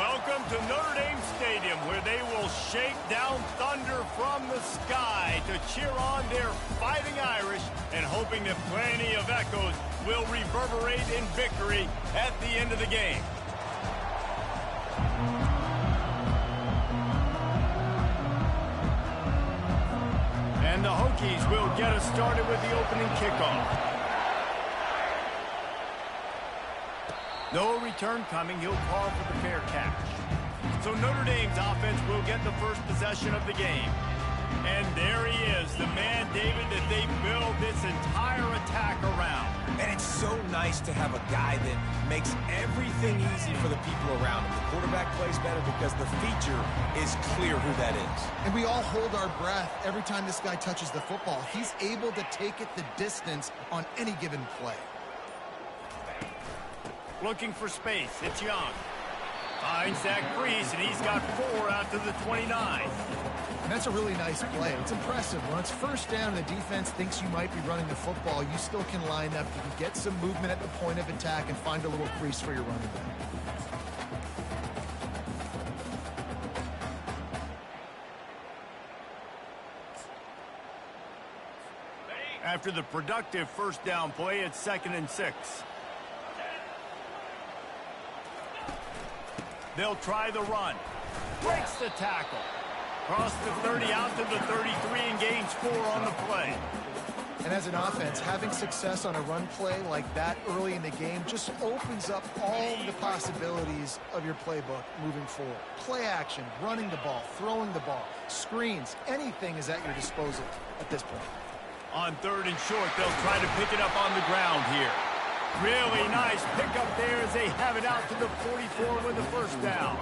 Welcome to Notre Dame Stadium, where they will shake down thunder from the sky to cheer on their Fighting Irish and hoping that plenty of echoes will reverberate in victory at the end of the game. And the Hokies will get us started with the opening kickoff. No return coming. He'll call for the fair catch. So Notre Dame's offense will get the first possession of the game. And there he is, the man, David, that they build this entire attack around. And it's so nice to have a guy that makes everything easy for the people around him. The quarterback plays better because the feature is clear who that is. And we all hold our breath every time this guy touches the football. He's able to take it the distance on any given play. Looking for space. It's Young. Finds Zach Priest, and he's got 4 out to the 29. And that's a really nice play. It's impressive. When it's first down and the defense thinks you might be running the football, you still can line up. You can get some movement at the point of attack and find a little crease for your running back. After the productive first down play, it's 2nd and 6. They'll try the run. Breaks the tackle. Cross the 30 out to the 33 and gains 4 on the play. And as an offense, having success on a run play like that early in the game just opens up all the possibilities of your playbook moving forward. Play action, running the ball, throwing the ball, screens, anything is at your disposal at this point. On 3rd and short, they'll try to pick it up on the ground here. Really nice pickup there as they have it out to the 44 with the first down.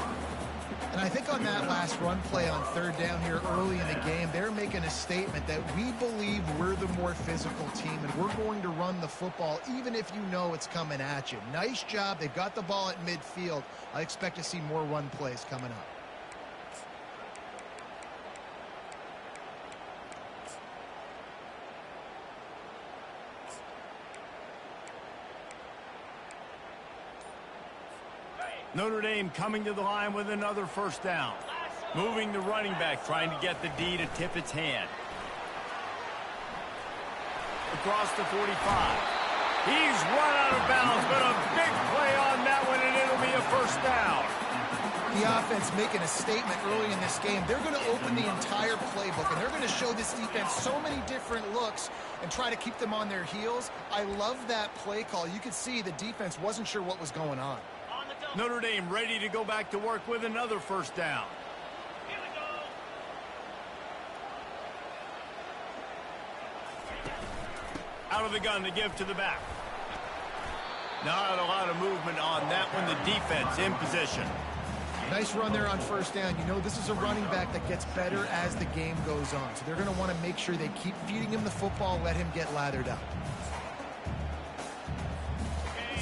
And I think on that last run play on 3rd down here early in the game, they're making a statement that we believe we're the more physical team and we're going to run the football even if you know it's coming at you. Nice job. They've got the ball at midfield. I expect to see more run plays coming up. Notre Dame coming to the line with another first down. Moving the running back, trying to get the D to tip its hand. Across the 45. He's run out of bounds, but a big play on that one, and it'll be a first down. The offense making a statement early in this game. They're going to open the entire playbook, and they're going to show this defense so many different looks and try to keep them on their heels. I love that play call. You could see the defense wasn't sure what was going on. Notre Dame ready to go back to work with another first down. Here we go. Out of the gun to give to the back. Not a lot of movement on that one. The defense in position. Nice run there on first down. You know, this is a running back that gets better as the game goes on. So they're going to want to make sure they keep feeding him the football, let him get lathered up.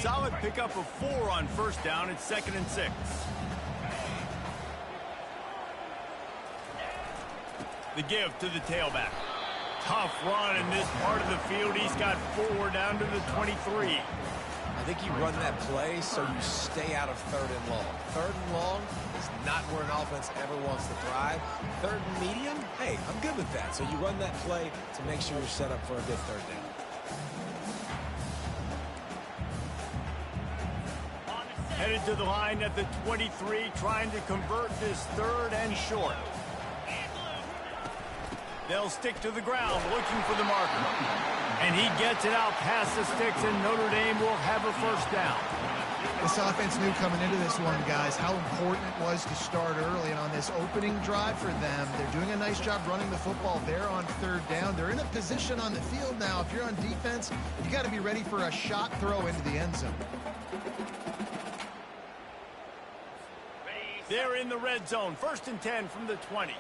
Solid pickup of 4 on first down. It's 2nd and 6. The give to the tailback. Tough run in this part of the field. He's got 4 down to the 23. I think you run that play so you stay out of 3rd and long. 3rd and long is not where an offense ever wants to thrive. 3rd and medium, hey, I'm good with that. So you run that play to make sure you're set up for a good 3rd down. Headed to the line at the 23, trying to convert this 3rd and short. They'll stick to the ground, looking for the marker. And he gets it out past the sticks, and Notre Dame will have a first down. This offense knew coming into this one, guys, how important it was to start early. And on this opening drive for them, they're doing a nice job running the football there on 3rd down. They're in a position on the field now. If you're on defense, you got to be ready for a shot throw into the end zone. They're in the red zone. 1st and 10 from the 20.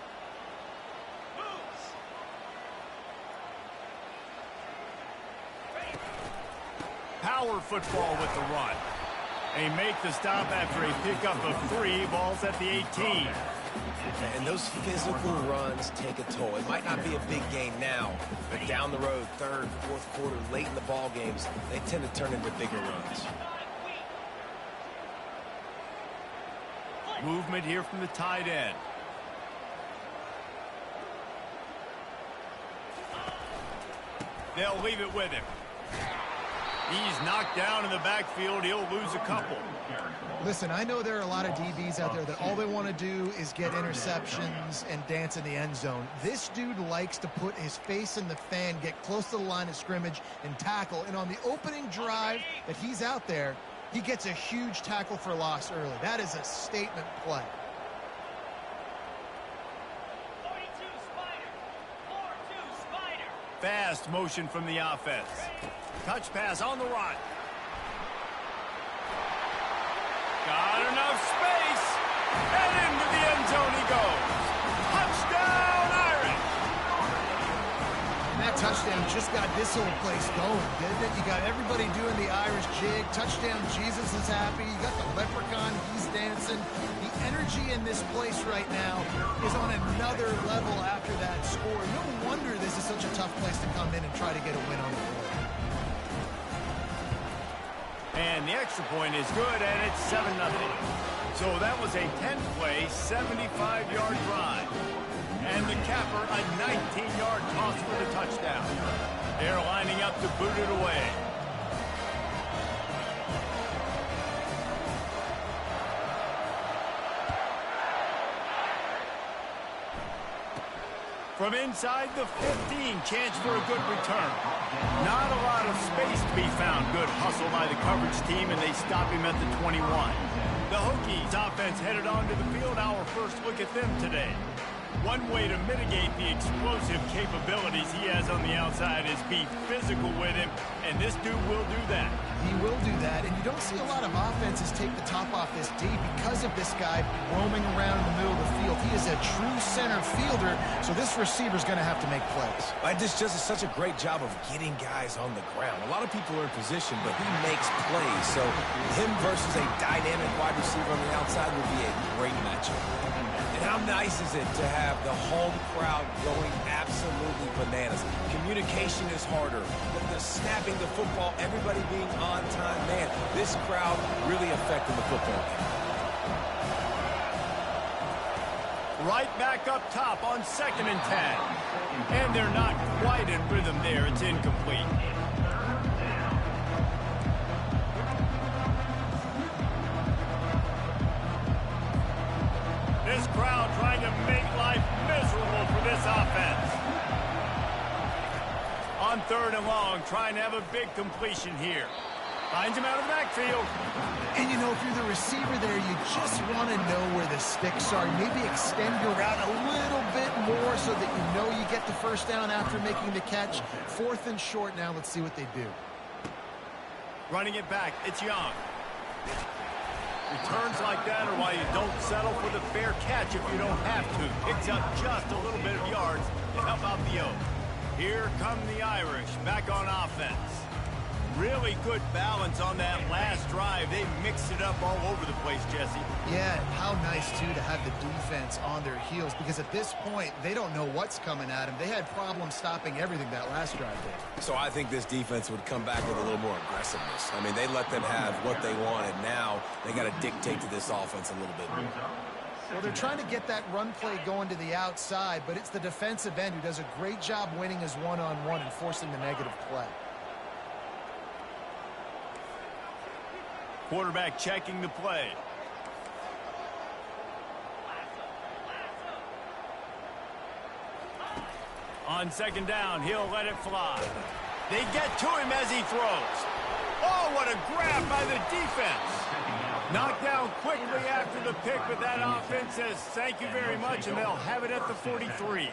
Power football with the run. They make the stop after a pickup of 3. Ball's at the 18. And those physical runs take a toll. It might not be a big gain now, but down the road, 3rd, 4th quarter, late in the ball games, they tend to turn into bigger runs. Movement here from the tight end. They'll leave it with him. He's knocked down in the backfield. He'll lose a couple. Listen, I know there are a lot of DBs out there that all they want to do is get interceptions and dance in the end zone. This dude likes to put his face in the fan, get close to the line of scrimmage, and tackle. And on the opening drive that he's out there, he gets a huge tackle for loss early. That is a statement play. 42 Spider. 4-2 Spider. Fast motion from the offense. Touch pass on the run. Got enough space. And into the end zone he goes. Touchdown, Irish. And that touchdown just got this whole place going, didn't it? You got everybody doing the Irish jig. Touchdown, Jesus is happy. You got the leprechaun, he's dancing. The energy in this place right now is on another level after that score. No wonder this is such a tough place to come in and try to get a win on the board. And the extra point is good, and it's 7-0. So that was a 10-play, 75-yard drive. And the capper, a 19-yard toss for the touchdown. They're lining up to boot it away. From inside the 15, chance for a good return. Not a lot of space to be found. Good hustle by the coverage team, and they stop him at the 21. The Hokies offense headed onto the field. Our first look at them today. One way to mitigate the explosive capabilities he has on the outside is be physical with him, and this dude will do that. He will do that, and you don't see a lot of offenses take the top off this D because of this guy roaming around in the middle of the field. He is a true center fielder, so this receiver's going to have to make plays. It just does such a great job of getting guys on the ground. A lot of people are in position, but he makes plays. So him versus a dynamic wide receiver on the outside would be a great matchup. And how nice is it to have the home crowd going absolutely bananas? Communication is harder. The snapping the football, everybody being on time. Man, this crowd really affecting the football game. Right back up top on 2nd and 10. And they're not quite in rhythm there. It's incomplete. This crowd trying to make life miserable for this offense. On 3rd and long, trying to have a big completion here. Finds him out of the backfield. And, you know, if you're the receiver there, you just want to know where the sticks are. Maybe extend your route a little bit more so that you know you get the first down after making the catch. 4th and short now. Let's see what they do. Running it back. It's Young. Returns like that are why you don't settle for the fair catch if you don't have to. Picks up just a little bit of yards to help out the Oak. Here come the Irish back on offense. Really good balance on that last drive. They mixed it up all over the place, Jesse. Yeah, how nice, too, to have the defense on their heels, because at this point, they don't know what's coming at them. They had problems stopping everything that last drive did. So I think this defense would come back with a little more aggressiveness. I mean, they let them have what they wanted. Now they got to dictate to this offense a little bit more. Well, they're trying to get that run play going to the outside, but it's the defensive end who does a great job winning his one-on-one and forcing the negative play. Quarterback checking the play. On 2nd down, he'll let it fly. They get to him as he throws. Oh, what a grab by the defense. Knocked down quickly after the pick, but that offense says thank you very much, and they'll have it at the 43.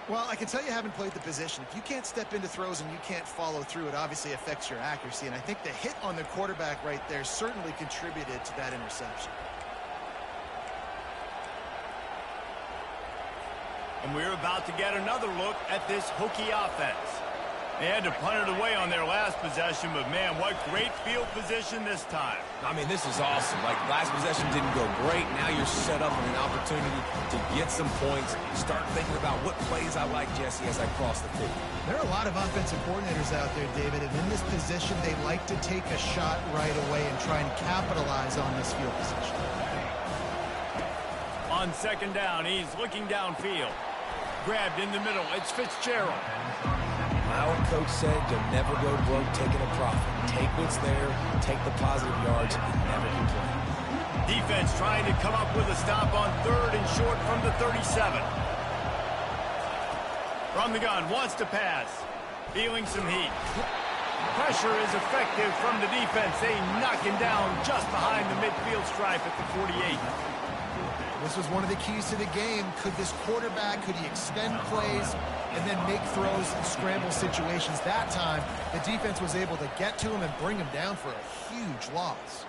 Well, I can tell you haven't played the position. If you can't step into throws and you can't follow through, it obviously affects your accuracy. And I think the hit on the quarterback right there certainly contributed to that interception. And we're about to get another look at this Hokie offense. They had to punt it away on their last possession, but man, what great field position this time. I mean, this is awesome. Like, last possession didn't go great. Now you're set up with an opportunity to get some points. Start thinking about what plays I like, Jesse, as I cross the field. There are a lot of offensive coordinators out there, David, and in this position, they like to take a shot right away and try and capitalize on this field position. On second down, he's looking downfield. Grabbed in the middle. It's Fitzgerald. My old coach said you'll never go broke taking a profit. Take what's there, take the positive yards, and never complain. Defense trying to come up with a stop on third and short from the 37. From the gun, wants to pass. Feeling some heat. Pressure is effective from the defense. They knock him down just behind the midfield stripe at the 48. This was one of the keys to the game. Could this quarterback, could he extend plays and then make throws in scramble situations? That time, the defense was able to get to him and bring him down for a huge loss.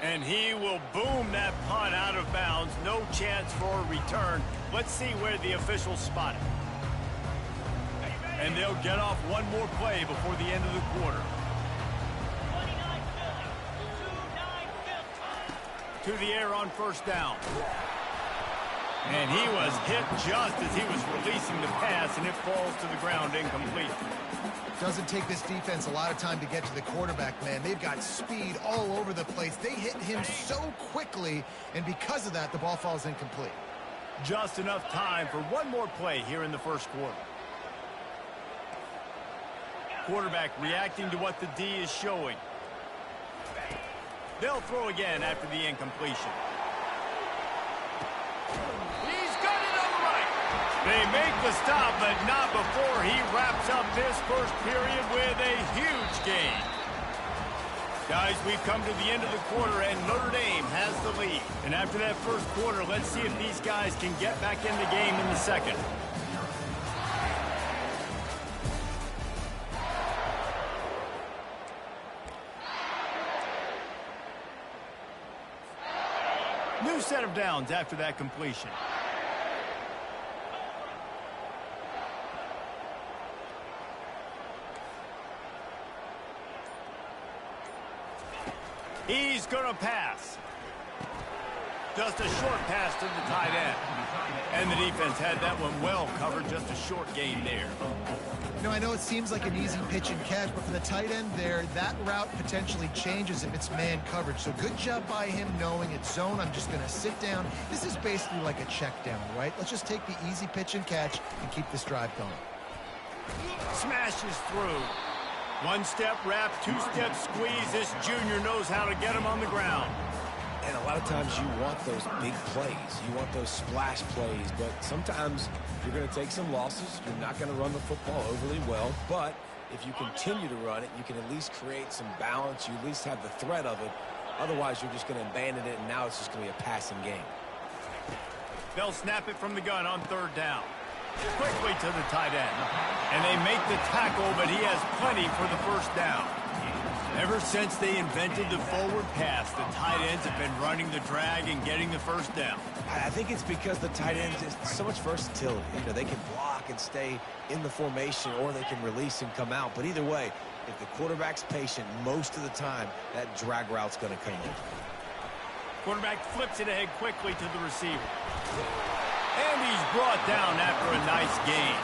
And he will boom that punt out of bounds. No chance for a return. Let's see where the officials spot it. And they'll get off one more play before the end of the quarter. 29 Philly. 2-9 Philly. To the air on first down. And he was hit just as he was releasing the pass, and it falls to the ground incomplete. Doesn't take this defense a lot of time to get to the quarterback, man. They've got speed all over the place. They hit him so quickly, and because of that, the ball falls incomplete. Just enough time for one more play here in the first quarter. Quarterback reacting to what the D is showing. They'll throw again after the incompletion. He's got it on the right. They make the stop, but not before he wraps up this first period with a huge gain. Guys, we've come to the end of the quarter, and Notre Dame has the lead. And after that first quarter, let's see if these guys can get back in the game in the second. New set of downs after that completion. He's going to pass. Just a short pass to the tight end. And the defense had that one well covered, just a short gain there. You know, I know it seems like an easy pitch and catch, but for the tight end there, that route potentially changes if it's man coverage. So good job by him knowing it's zone. I'm just going to sit down. This is basically like a check down, right? Let's just take the easy pitch and catch and keep this drive going. Smashes through. One step wrap, two step squeeze. This junior knows how to get him on the ground. And a lot of times you want those big plays. You want those splash plays, but sometimes you're going to take some losses. You're not going to run the football overly well, but if you continue to run it, you can at least create some balance. You at least have the threat of it. Otherwise, you're just going to abandon it, and now it's just going to be a passing game. They'll snap it from the gun on third down. Quickly to the tight end. And they make the tackle, but he has plenty for the first down. Ever since they invented the forward pass, the tight ends have been running the drag and getting the first down. I think it's because the tight ends is so much versatility. You know, they can block and stay in the formation, or they can release and come out. But either way, if the quarterback's patient, most of the time, that drag route's going to come in. Quarterback flips it ahead quickly to the receiver. And he's brought down after a nice gain.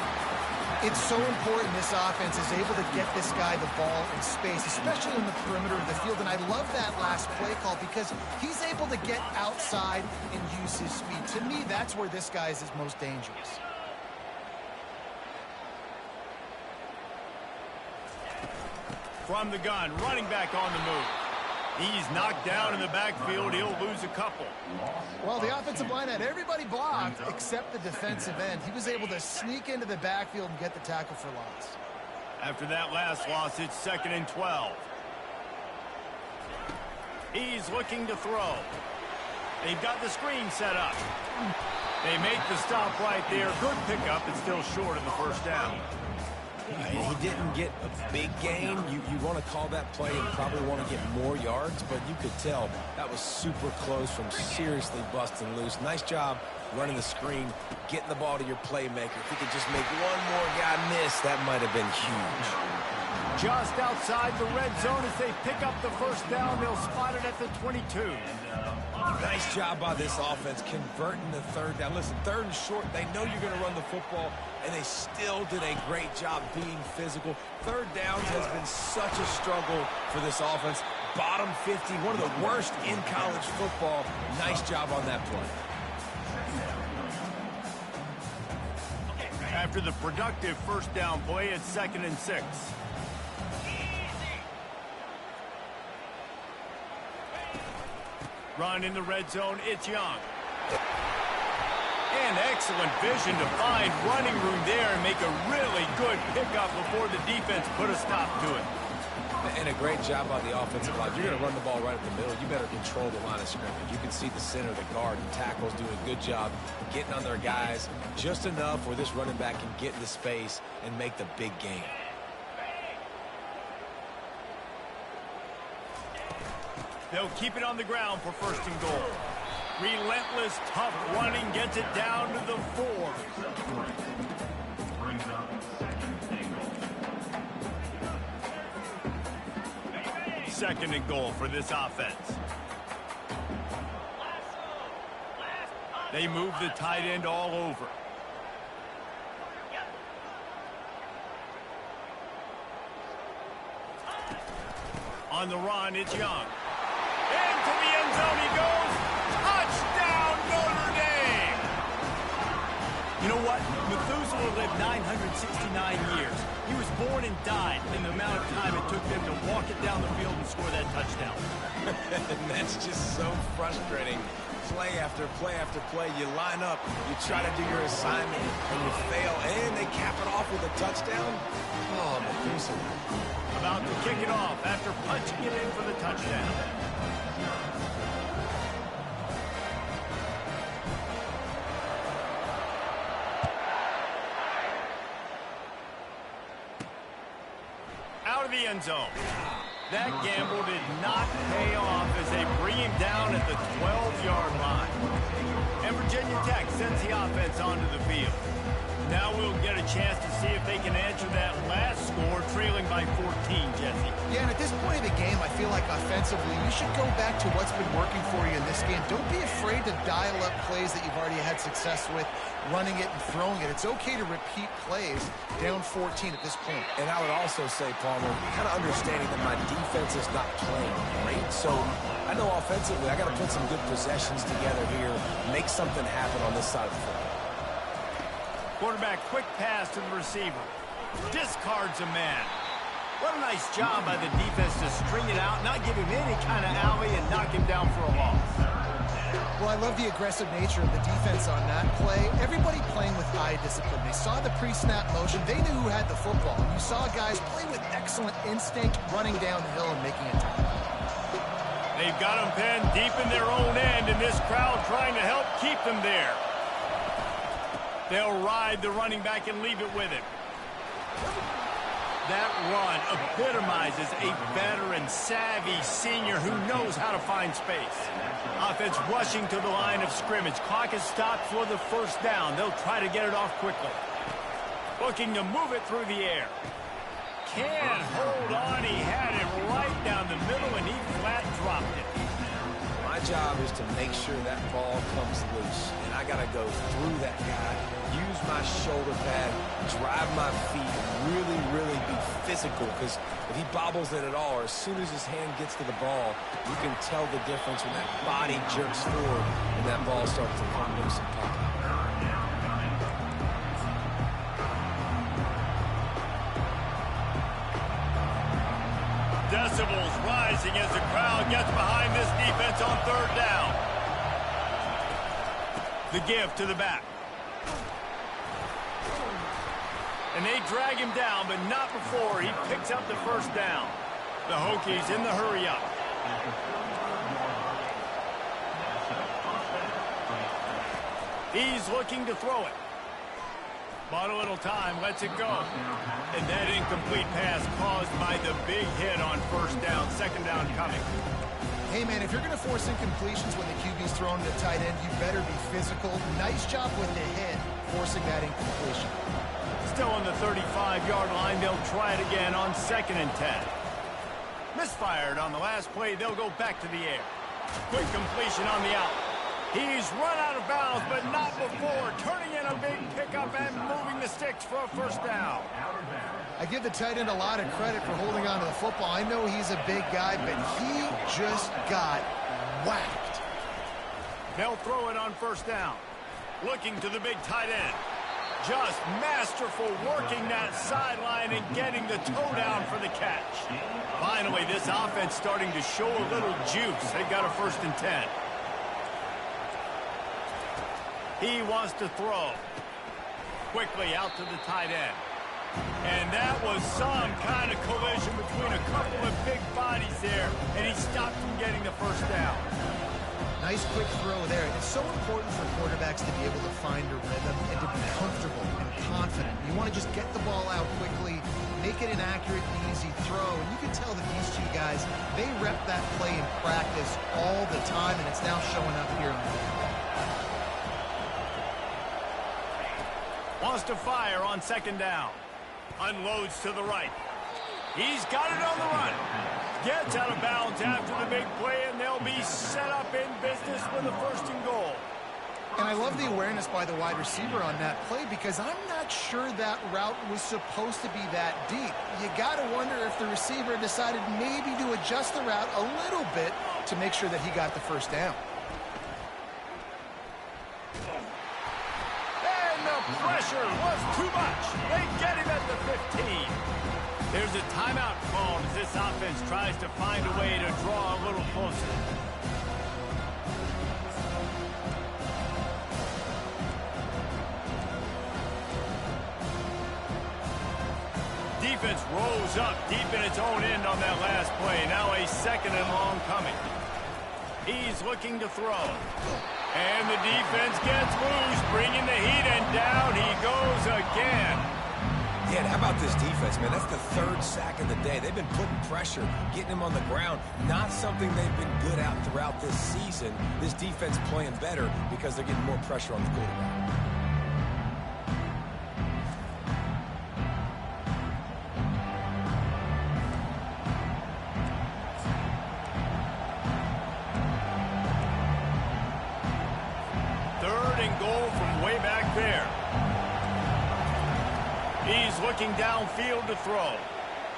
It's so important this offense is able to get this guy the ball in space, especially in the perimeter of the field. And I love that last play call because he's able to get outside and use his speed. To me, that's where this guy is his most dangerous. From the gun, running back on the move. He's knocked down in the backfield. He'll lose a couple. Well, the offensive line had everybody blocked except the defensive end. He was able to sneak into the backfield and get the tackle for loss. After that last loss, it's 2nd and 12. He's looking to throw. They've got the screen set up. They make the stop right there. Good pickup, but still short of the first down. He didn't get a big gain. You want to call that play and probably want to get more yards, but you could tell that was super close from seriously busting loose. Nice job running the screen, getting the ball to your playmaker. If he could just make one more guy miss, that might have been huge. Just outside the red zone as they pick up the first down. They'll spot it at the 22. Nice job by this offense converting the third down. Listen, third and short, they know you're going to run the football, and they still did a great job being physical. Third downs has been such a struggle for this offense. bottom 50, one of the worst in college football. Nice job on that play. After the productive first down play, it's 2nd and 6. Run in the red zone, it's Young. And excellent vision to find running room there and make a really good pickup before the defense put a stop to it. And a great job on the offensive line. You're going to run the ball right up the middle. You better control the line of scrimmage. You can see the center, the guard, and tackles doing a good job getting on their guys just enough where this running back can get into space and make the big gain. They'll keep it on the ground for 1st and goal. Relentless, tough running gets it down to the 4. 2nd and goal for this offense. They move the tight end all over. On the run, it's Young. Into the end zone he goes. Touchdown, Notre Dame! You know what? Methuselah lived 969 years. He was born and died in the amount of time it took them to walk it down the field and score that touchdown. And that's just so frustrating. Play after play after play. You line up, you try to do your assignment, and you fail, and they cap it off with a touchdown. Oh, Methuselah. About to kick it off after punching it in for the touchdown. Out of the end zone. That gamble did not pay off as they bring him down at the 12-yard line. And Virginia Tech sends the offense onto the field. Now we'll get a chance to see if they can answer that last score, trailing by 14, Jesse. Yeah, and at this point of the game, I feel like offensively, you should go back to what's been working for you in this game. Don't be afraid to dial up plays that you've already had success with, running it and throwing it. It's okay to repeat plays down 14 at this point. And I would also say, Palmer, kind of understanding that my defense is not playing great. So I know offensively I got to put some good possessions together here, make something happen on this side of the football. Quarterback, quick pass to the receiver. Discards a man. What a nice job by the defense to string it out, not give him any kind of alley, and knock him down for a loss. Well, I love the aggressive nature of the defense on that play. Everybody playing with eye discipline. They saw the pre-snap motion. They knew who had the football. And you saw guys play with excellent instinct, running down the hill and making a tackle. They've got them pinned deep in their own end, and this crowd trying to help keep them there. They'll ride the running back and leave it with him. That run epitomizes a veteran, savvy senior who knows how to find space. Offense rushing to the line of scrimmage. Clock is stopped for the 1st down. They'll try to get it off quickly. Looking to move it through the air. Can't hold on. He had it right down the middle, and he flat dropped it. My job is to make sure that ball comes loose, and I got to go through that guy, use my shoulder pad, drive my feet, really be physical, because if he bobbles it at all, or as soon as his hand gets to the ball, you can tell the difference when that body jerks forward and that ball starts to come loose and pop. Decibels rising as the crowd gets behind this defense on 3rd down. The give to the back. And they drag him down, but not before he picks up the 1st down. The Hokies in the hurry-up. He's looking to throw it. Bought a little time, lets it go. And that incomplete pass caused by the big hit on 1st down, 2nd down coming. Hey, man, if you're going to force incompletions when the QB's throwing to the tight end, you better be physical. Nice job with the hit, forcing that incompletion. Still on the 35-yard line, they'll try it again on 2nd and 10. Misfired on the last play, they'll go back to the air. Quick completion on the out. He's run out of bounds, but not before. Turning in a big pickup and moving the sticks for a first down. I give the tight end a lot of credit for holding on to the football. I know he's a big guy, but he just got whacked. They'll throw it on first down. Looking to the big tight end. Just masterful working that sideline and getting the toe down for the catch. Finally, this offense starting to show a little juice. They got a 1st and 10. He wants to throw. Quickly out to the tight end. And that was some kind of collision between a couple of big bodies there, and he stopped from getting the first down. Nice quick throw there. It's so important for quarterbacks to be able to find a rhythm and to be comfortable and confident. You want to just get the ball out quickly, make it an accurate and easy throw. And you can tell that these two guys, they rep that play in practice all the time, and it's now showing up here on the field. Wants to fire on 2nd down. Unloads to the right. He's got it on the run. Gets out of bounds after the big play, and they'll be set up in business with a 1st and goal. And I love the awareness by the wide receiver on that play because I'm not sure that route was supposed to be that deep. You got to wonder if the receiver decided maybe to adjust the route a little bit to make sure that he got the 1st down. And the pressure was too much. They get him at the 15. There's a timeout called as this offense tries to find a way to draw a little closer. Defense rose up deep in its own end on that last play. Now a 2nd and long coming. He's looking to throw. And the defense gets loose, bringing the heat, and down he goes again. Yeah, and how about this defense, man? That's the 3rd sack of the day. They've been putting pressure, getting him on the ground. Not something they've been good at throughout this season. This defense playing better because they're getting more pressure on the quarterback. Looking downfield to throw.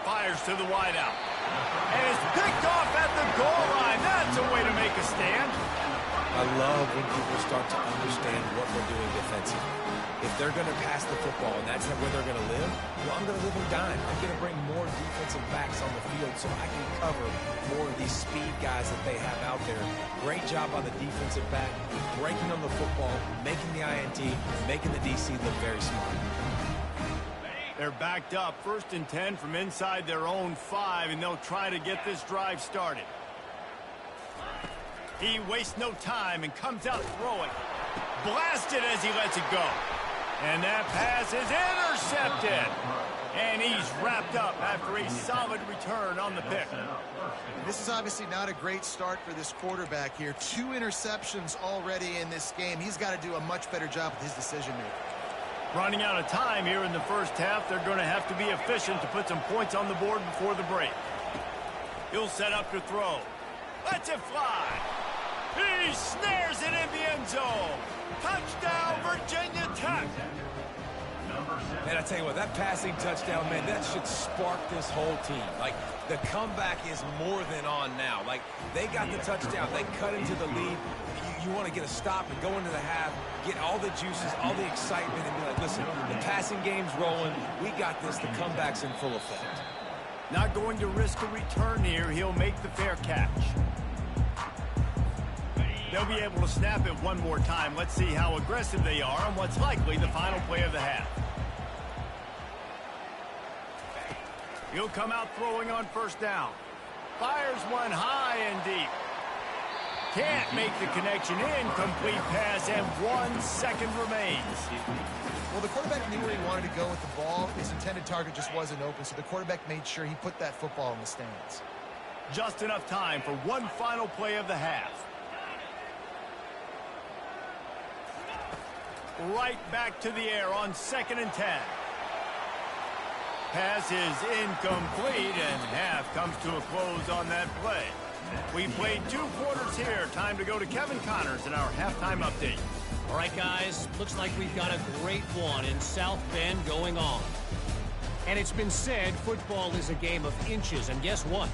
Fires to the wideout. And it's picked off at the goal line. That's a way to make a stand. I love when people start to understand what we're doing defensively. If they're going to pass the football and that's where they're going to live, well, I'm going to live and dime. I'm going to bring more defensive backs on the field so I can cover more of these speed guys that they have out there. Great job on the defensive back, breaking on the football, making the INT, making the DC look very smart. They're backed up, 1st and 10 from inside their own 5, and they'll try to get this drive started. He wastes no time and comes out throwing. Blasted as he lets it go. And that pass is intercepted. And he's wrapped up after a solid return on the pick. This is obviously not a great start for this quarterback here. 2 interceptions already in this game. He's got to do a much better job with his decision-making. Running out of time here in the 1st half. They're going to have to be efficient to put some points on the board before the break. He'll set up to throw. Lets it fly. He snares it in the end zone. Touchdown, Virginia Tech. Man, I tell you what, that passing touchdown, man, that should spark this whole team. Like, the comeback is more than on now. Like, they got the touchdown. They cut into the lead. You want to get a stop and go into the half, get all the juices, all the excitement, and be like, listen, the passing game's rolling. We got this. The comeback's in full effect. Not going to risk a return here. He'll make the fair catch. They'll be able to snap it one more time. Let's see how aggressive they are on what's likely the final play of the half. He'll come out throwing on 1st down. Fires one high and deep. Can't make the connection. Incomplete pass, and 1 second remains. Well, the quarterback knew where he wanted to go with the ball. His intended target just wasn't open, so the quarterback made sure he put that football in the stands. Just enough time for one final play of the half. Right back to the air on 2nd and 10. Pass is incomplete, and half comes to a close on that play. We played 2 quarters here. Time to go to Kevin Connors in our halftime update. All right, guys, looks like we've got a great one in South Bend going on. And it's been said football is a game of inches, and guess what?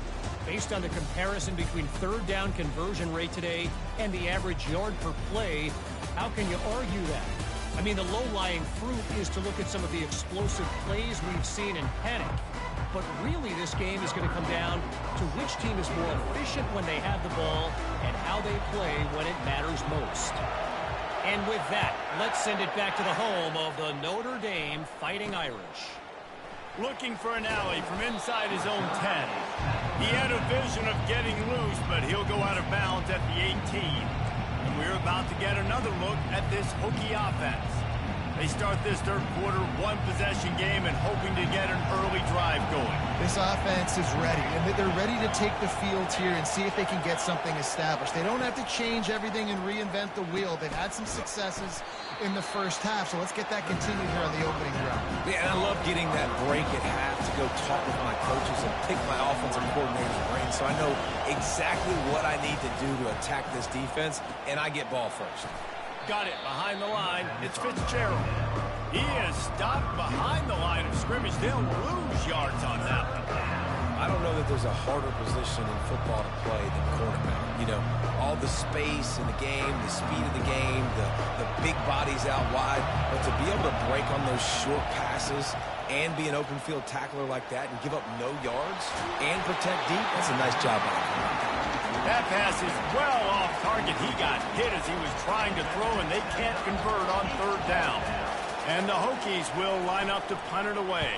Based on the comparison between third down conversion rate today and the average yard per play, how can you argue that? I mean, the low-lying fruit is to look at some of the explosive plays we've seen in panic. But really, this game is going to come down to which team is more efficient when they have the ball and how they play when it matters most. And with that, let's send it back to the home of the Notre Dame Fighting Irish. Looking for an alley from inside his own 10. He had a vision of getting loose, but he'll go out of bounds at the 18. And we're about to get another look at this Hokie offense. They start this third quarter one-possession game and hoping to get an early drive going. This offense is ready, and they're ready to take the field here and see if they can get something established. They don't have to change everything and reinvent the wheel. They've had some successes in the first half, so let's get that continued here on the opening drive. Yeah, and I love getting that break at half to go talk with my coaches and pick my offensive coordinator's brain so I know exactly what I need to do to attack this defense, and I get ball first. Got it behind the line. It's Fitzgerald. He is stopped behind the line of scrimmage. They'll lose yards on that one. I don't know that there's a harder position in football to play than cornerback. You know, all the space in the game, the speed of the game, the big bodies out wide. But to be able to break on those short passes and be an open field tackler like that and give up no yards and protect deep, that's a nice job by him. That pass is well off target. He got hit as he was trying to throw, and they can't convert on third down. And the Hokies will line up to punt it away.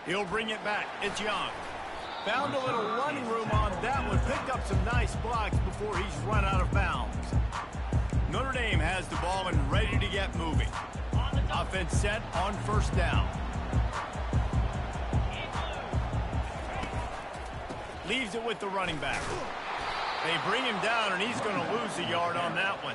He'll bring it back. It's Young. Found a little running room on that one. Picked up some nice blocks before he's run out of bounds. Notre Dame has the ball and ready to get moving. Offense set on first down. Leaves it with the running back. They bring him down, and he's going to lose a yard on that one.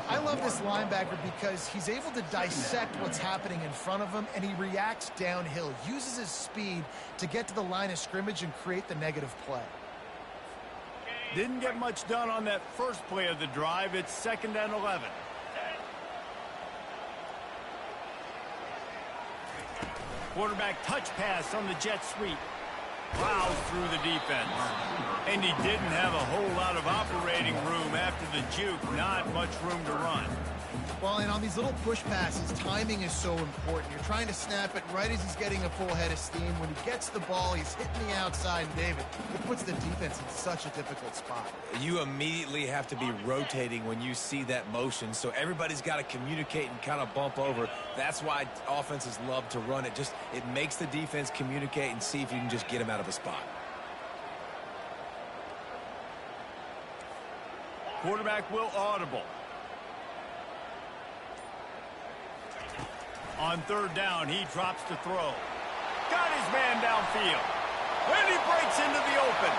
I love this linebacker because he's able to dissect what's happening in front of him, and he reacts downhill, uses his speed to get to the line of scrimmage and create the negative play. Didn't get much done on that first play of the drive. It's 2nd and 11. Quarterback touch pass on the jet sweep. Plows through the defense. And he didn't have a whole lot of operating room after the juke. Not much room to run. Well, and on these little push passes, timing is so important. You're trying to snap it right as he's getting a full head of steam. When he gets the ball, he's hitting the outside, David. It puts the defense in such a difficult spot. You immediately have to be rotating when you see that motion, so everybody's got to communicate and kind of bump over. That's why offenses love to run it. It makes the defense communicate and see if you can just get him out of a spot. Quarterback will audible. On third down, he drops to throw. Got his man downfield. And he breaks into the open.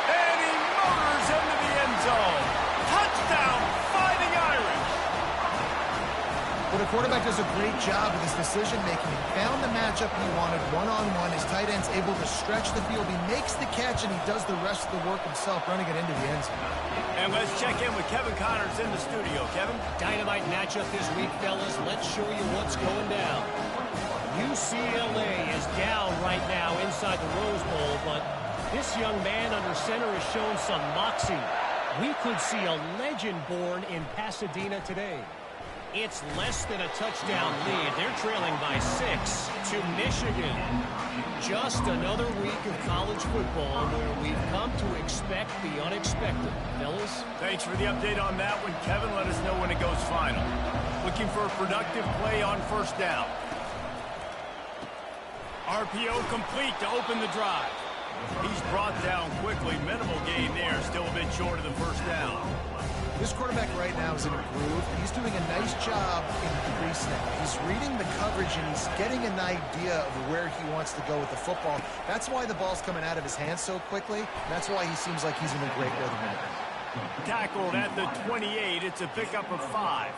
And he motors into the end zone. Touchdown, Fighting Irish. Well, the quarterback does a great job with his decision-making. He found the matchup he wanted one-on-one. His tight end's able to stretch the field. He makes the catch, and he does the rest of the work himself, running it into the end zone. And let's check in with Kevin Connors in the studio. Kevin? Dynamite matchup this week, fellas. Let's show you what's going down. UCLA is down right now inside the Rose Bowl, but this young man under center has shown some moxie. We could see a legend born in Pasadena today. It's less than a touchdown lead. They're trailing by 6 to Michigan. Just another week of college football where we've come to expect the unexpected. Fellas? Thanks for the update on that one, Kevin. Let us know when it goes final. Looking for a productive play on first down. RPO complete to open the drive. He's brought down quickly. Minimal gain there. Still a bit short of the first down. This quarterback right now is in a groove. He's doing a nice job in pre-snap. He's reading the coverage, and he's getting an idea of where he wants to go with the football. That's why the ball's coming out of his hands so quickly. That's why he seems like he's in a great rhythm. Tackled at the 28. It's a pickup of 5.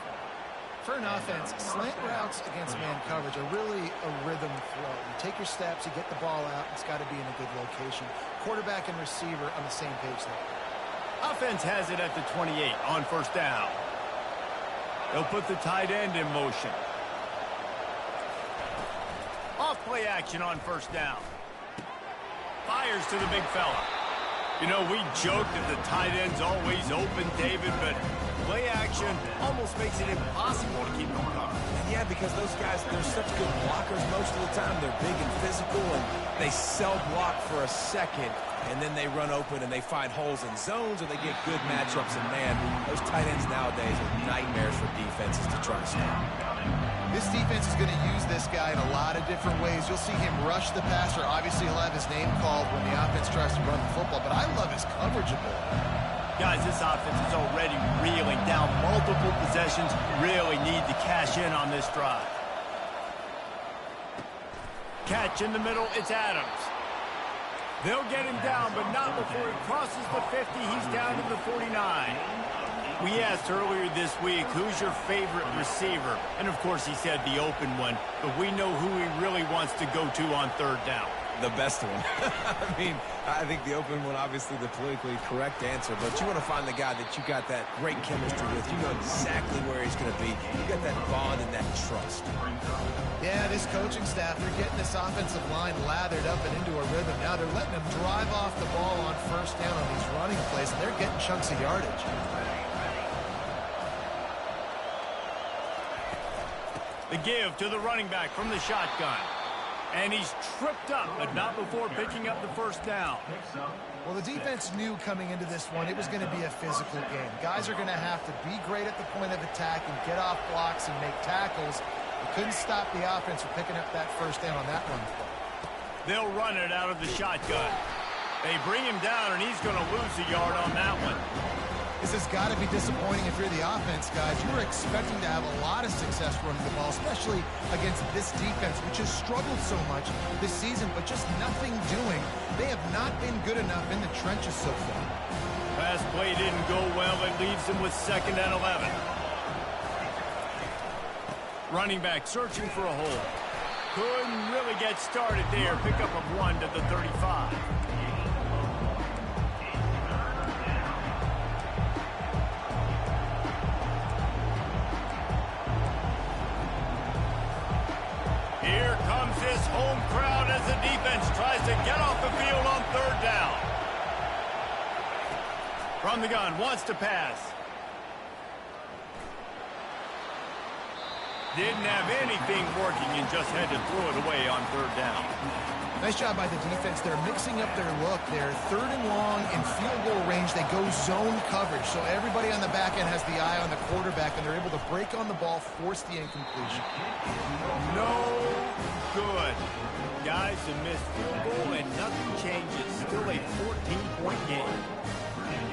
For an offense, slant routes against man coverage are really a rhythm throw. You take your steps, you get the ball out, it's got to be in a good location. Quarterback and receiver on the same page there. Offense has it at the 28 on first down. They'll put the tight end in motion. Off play action on first down. Fires to the big fella. You know, we joked that the tight end's always open, David, but play action almost makes it impossible to keep them covered. Yeah, because those guys, they're such good blockers most of the time. They're big and physical, and they sell block for a second, and then they run open and they find holes in zones, or they get good matchups. And, man, those tight ends nowadays are nightmares for defenses to try to stop. This defense is going to use this guy in a lot of different ways. You'll see him rush the passer. Obviously, he'll have his name called when the offense tries to run the football, but I love his coverage ability. Guys, this offense is already reeling down multiple possessions. Really need to cash in on this drive. Catch in the middle, it's Adams. They'll get him down, but not before he crosses the 50. He's down to the 49. We asked earlier this week, who's your favorite receiver? And, of course, he said the open one, but we know who he really wants to go to on third down. The best one. I mean, I think the open one, obviously the politically correct answer, but you want to find the guy that you got that great chemistry with. You know exactly where he's going to be. You got that bond and that trust. Yeah, this coaching staff, they're getting this offensive line lathered up and into a rhythm. Now they're letting them drive off the ball on first down on these running plays, and they're getting chunks of yardage. The give to the running back from the shotgun. And he's tripped up, but not before picking up the first down. Well, the defense knew coming into this one it was going to be a physical game. Guys are going to have to be great at the point of attack and get off blocks and make tackles. They couldn't stop the offense from picking up that first down on that run play. They'll run it out of the shotgun. They bring him down, and he's going to lose a yard on that one. This has got to be disappointing if you're the offense, guys. You were expecting to have a lot of success running the ball, especially against this defense, which has struggled so much this season, but just nothing doing. They have not been good enough in the trenches so far. Pass play didn't go well. It leaves them with 2nd and 11. Running back searching for a hole. Couldn't really get started there. Pick up of 1 to the 35. Here comes this home crowd as the defense tries to get off the field on third down. From the gun, wants to pass. Didn't have anything working and just had to throw it away on third down. Nice job by the defense. They're mixing up their look. They're 3rd and long in field goal range. They go zone coverage, so everybody on the back end has the eye on the quarterback, and they're able to break on the ball, force the incompletion. No good. Guys, a missed field goal, and nothing changes. Still a 14-point game.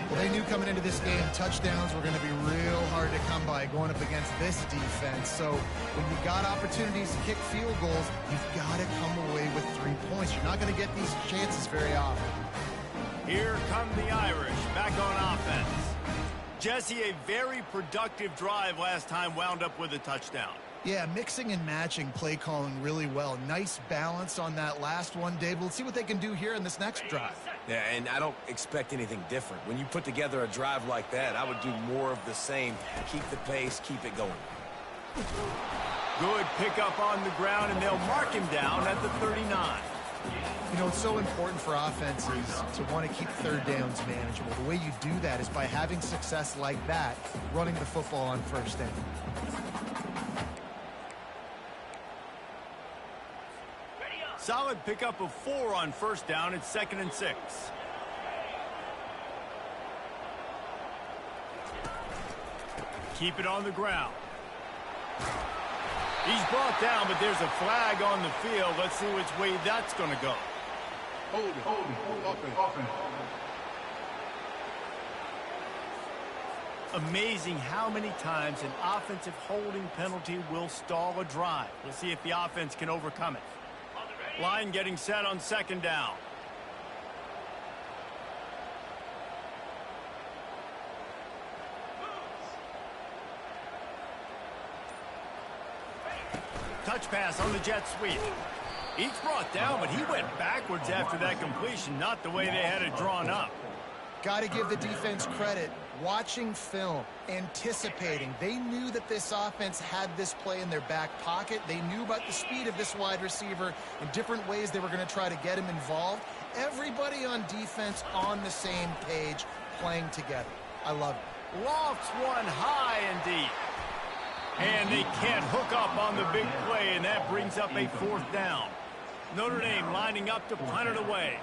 Well, they knew coming into this game touchdowns were going to be real hard to come by going up against this defense. So when you got opportunities to kick field goals, you've got to come away with 3 points. You're not going to get these chances very often. Here come the Irish back on offense. Jesse, a very productive drive last time, wound up with a touchdown. Yeah, mixing and matching play calling really well. Nice balance on that last one, Dave. Let's see what they can do here in this next drive. Yeah, and I don't expect anything different. When you put together a drive like that, I would do more of the same. Keep the pace, keep it going. Good pickup on the ground, and they'll mark him down at the 39. You know, it's so important for offenses to want to keep third downs manageable. The way you do that is by having success like that, running the football on first down. Solid pickup of 4 on first down. It's 2nd and 6. Keep it on the ground. He's brought down, but there's a flag on the field. Let's see which way that's going to go. Amazing how many times an offensive holding penalty will stall a drive. We'll see if the offense can overcome it. Line getting set on 2nd down. touch pass on the jet sweep. Each brought down, but he went backwards after that completion, not the way they had it drawn up. Got to give the defense credit. Watching film, anticipating. They knew that this offense had this play in their back pocket. They knew about the speed of this wide receiver and different ways they were going to try to get him involved. Everybody on defense on the same page, playing together. I love it. Lofts one high and deep. And they can't hook up on the big play, and that brings up a 4th down. Notre Dame lining up to punt it away.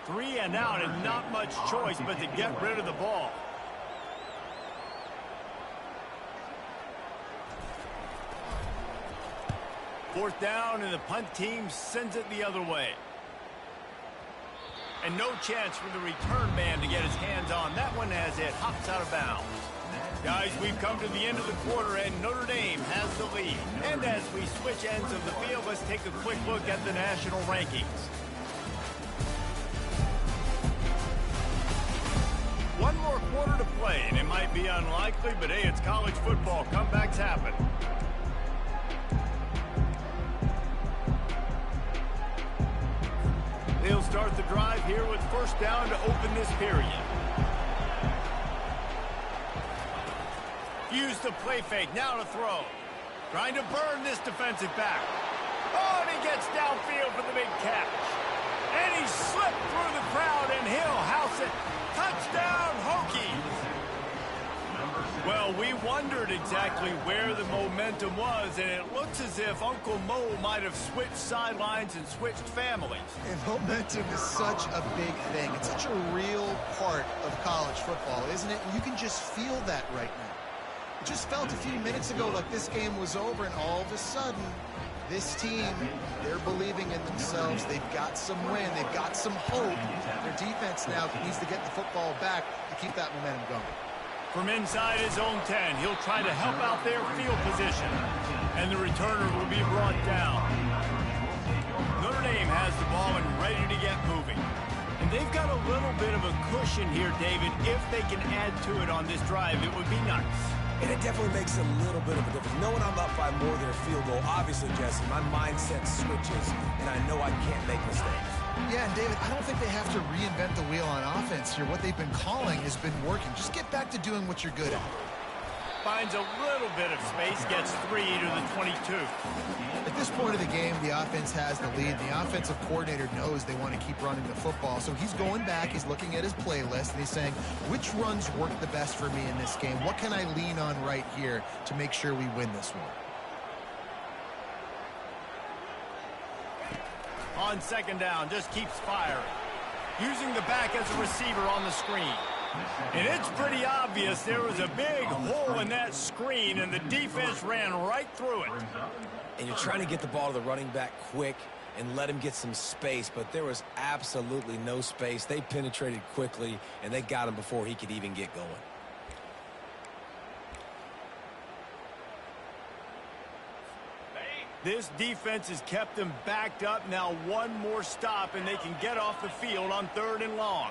3 and out, and not much choice but to get rid of the ball. Fourth down, and the punt team sends it the other way. And no chance for the return man to get his hands on that one as it hops out of bounds. Guys, we've come to the end of the quarter, and Notre Dame has the lead. And as we switch ends of the field, let's take a quick look at the national rankings. One more quarter to play, and it might be unlikely, but hey, it's college football. Comebacks happen. They'll start the drive here with first down to open this period. Use the play fake, now to throw. Trying to burn this defensive back. Oh, and he gets downfield for the big catch. And he slipped through the crowd, and he'll house it. Touchdown, Hokies! Well, we wondered exactly where the momentum was, and it looks as if Uncle Mo might have switched sidelines and switched families. And momentum is such a big thing. It's such a real part of college football, isn't it? And you can just feel that right now. It just felt a few minutes ago like this game was over, and all of a sudden, this team, they're believing in themselves. They've got some wind. They've got some hope. Their defense now needs to get the football back to keep that momentum going. From inside his own 10, he'll try to help out their field position. And the returner will be brought down. Notre Dame has the ball and ready to get moving. And they've got a little bit of a cushion here, David. If they can add to it on this drive, it would be nice. And it definitely makes a little bit of a difference. Knowing I'm up by more than a field goal, obviously, Jesse, my mindset switches, and I know I can't make mistakes. Yeah, and David, I don't think they have to reinvent the wheel on offense here. What they've been calling has been working. Just get back to doing what you're good at. Finds a little bit of space, gets 3 to the 22. At this point of the game, the offense has the lead. The offensive coordinator knows they want to keep running the football. So he's going back, he's looking at his playlist, and he's saying, which runs work the best for me in this game? What can I lean on right here to make sure we win this one? On second down, just keeps firing. Using the back as a receiver on the screen. And it's pretty obvious there was a big hole in that screen, and the defense ran right through it. And you're trying to get the ball to the running back quick and let him get some space, but there was absolutely no space. They penetrated quickly, and they got him before he could even get going. This defense has kept them backed up. Now one more stop, and they can get off the field on 3rd and long.